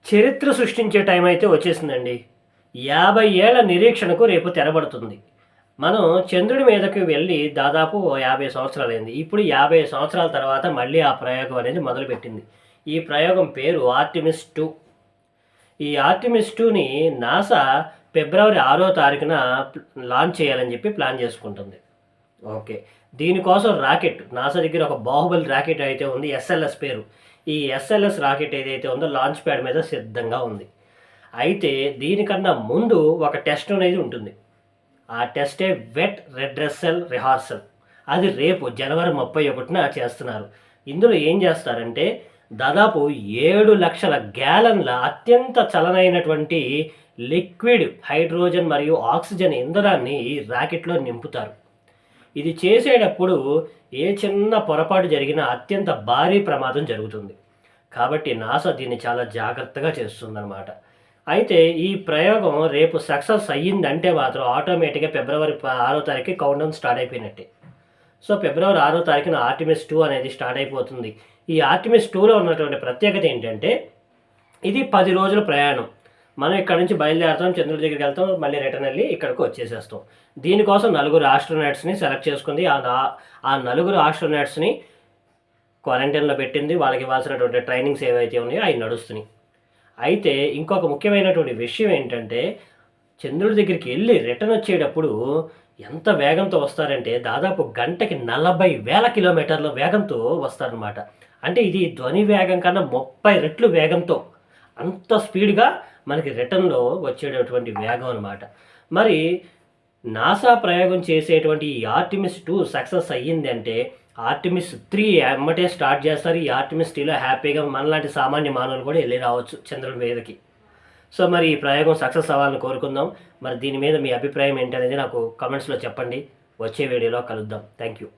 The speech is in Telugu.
చరిత్ర సృష్టించే టైం అయితే వచ్చేసిందండి. 50 ఏళ్ల నిరీక్షణకు రేపు తెరబడుతుంది. మనం చంద్రుడి మీదకి వెళ్ళి దాదాపు ఓ 50 సంవత్సరాలైంది. ఇప్పుడు 50 సంవత్సరాల తర్వాత మళ్ళీ ఆ ప్రయోగం అనేది మొదలుపెట్టింది. ఈ ప్రయోగం పేరు ఆర్టెమిస్ 2. ఈ ఆర్టెమిస్ 2ని నాసా ఫిబ్రవరి 6వ తారీఖున లాంచ్ చేయాలని చెప్పి ప్లాన్ చేసుకుంటుంది. ఓకే. దీనికోసం రాకెట్ నాసా దగ్గర ఒక బాహుబలి రాకెట్ అయితే ఉంది. ఎస్ఎల్ఎస్ పేరు. ఈ ఎస్ఎల్ఎస్ రాకెట్ ఏదైతే ఉందో లాంచ్ ప్యాడ్ మీద సిద్ధంగా ఉంది. అయితే దీనికన్నా ముందు ఒక టెస్ట్ అనేది ఉంటుంది. ఆ టెస్టే వెట్ రెడ్రెస్సల్ రిహార్సల్. అది రేపు జనవరి 31న చేస్తున్నారు. ఇందులో ఏం చేస్తారంటే దాదాపు 7,00,000 గ్యాలన్ల అత్యంత చలనైనటువంటి లిక్విడ్ హైడ్రోజన్ మరియు ఆక్సిజన్ ఇంధనాన్ని ఈ రాకెట్‌లో నింపుతారు. ఇది చేసేటప్పుడు ఏ చిన్న పొరపాటు జరిగినా అత్యంత భారీ ప్రమాదం జరుగుతుంది. కాబట్టి నాసా దీన్ని చాలా జాగ్రత్తగా చేస్తుందనమాట. అయితే ఈ ప్రయోగం రేపు సక్సెస్ అయ్యిందంటే మాత్రం ఆటోమేటిక్‌గా ఫిబ్రవరి 6వ తారీఖుకి కౌంట్‌డౌన్ స్టార్ట్ అయిపోయినట్టే. సో ఫిబ్రవరి 6వ తారీఖున ఆర్టెమిస్ 2 అనేది స్టార్ట్ అయిపోతుంది. ఈ ఆర్టెమిస్ 2లో ఉన్నటువంటి ప్రత్యేకత ఏంటంటే ఇది 10 రోజుల ప్రయాణం. మనం ఇక్కడ నుంచి బయలుదేరుతాం, చంద్రుడి దగ్గరికి వెళ్తాం, మళ్ళీ రిటర్న్ వెళ్ళి ఇక్కడికి వచ్చేసేస్తాం. దీనికోసం నలుగురు ఆస్ట్రోనాట్స్‌ని సెలెక్ట్ చేసుకుంది. ఆ నలుగురు ఆస్ట్రోనాట్స్‌ని క్వారంటైన్‌లో పెట్టింది. వాళ్ళకి ఇవ్వాల్సినటువంటి ట్రైనింగ్స్ ఏవైతే ఉన్నాయో అవి నడుస్తున్నాయి. అయితే ఇంకొక ముఖ్యమైనటువంటి విషయం ఏంటంటే చంద్రుడి దగ్గరికి వెళ్ళి రిటర్న్ వచ్చేటప్పుడు ఎంత వేగంతో వస్తారంటే దాదాపు గంటకి 40,000 కిలోమీటర్ల వేగంతో వస్తారనమాట. అంటే ఇది ధ్వని వేగం కన్నా 30 రెట్లు వేగంతో అంత స్పీడ్‌గా మనకి రిటర్న్‌లో వచ్చేటటువంటి వేగం అనమాట. మరి నాసా ప్రయోగం చేసేటువంటి ఈ ఆర్టెమిస్ 2 సక్సెస్ అయ్యిందంటే ఆర్టెమిస్ 3 ఎమ్మటే స్టార్ట్ చేస్తారు. ఈ ఆర్టెమిస్ 3లో హ్యాపీగా మనలాంటి సామాన్య మానవులు కూడా వెళ్ళి రావచ్చు చంద్రుడి మీదకి. సో మరి ఈ ప్రయోగం సక్సెస్ అవ్వాలని కోరుకుందాం. మరి దీని మీద మీ అభిప్రాయం ఏంటనేది నాకు కామెంట్స్‌లో చెప్పండి. వచ్చే వీడియోలో కలుద్దాం. Thank you.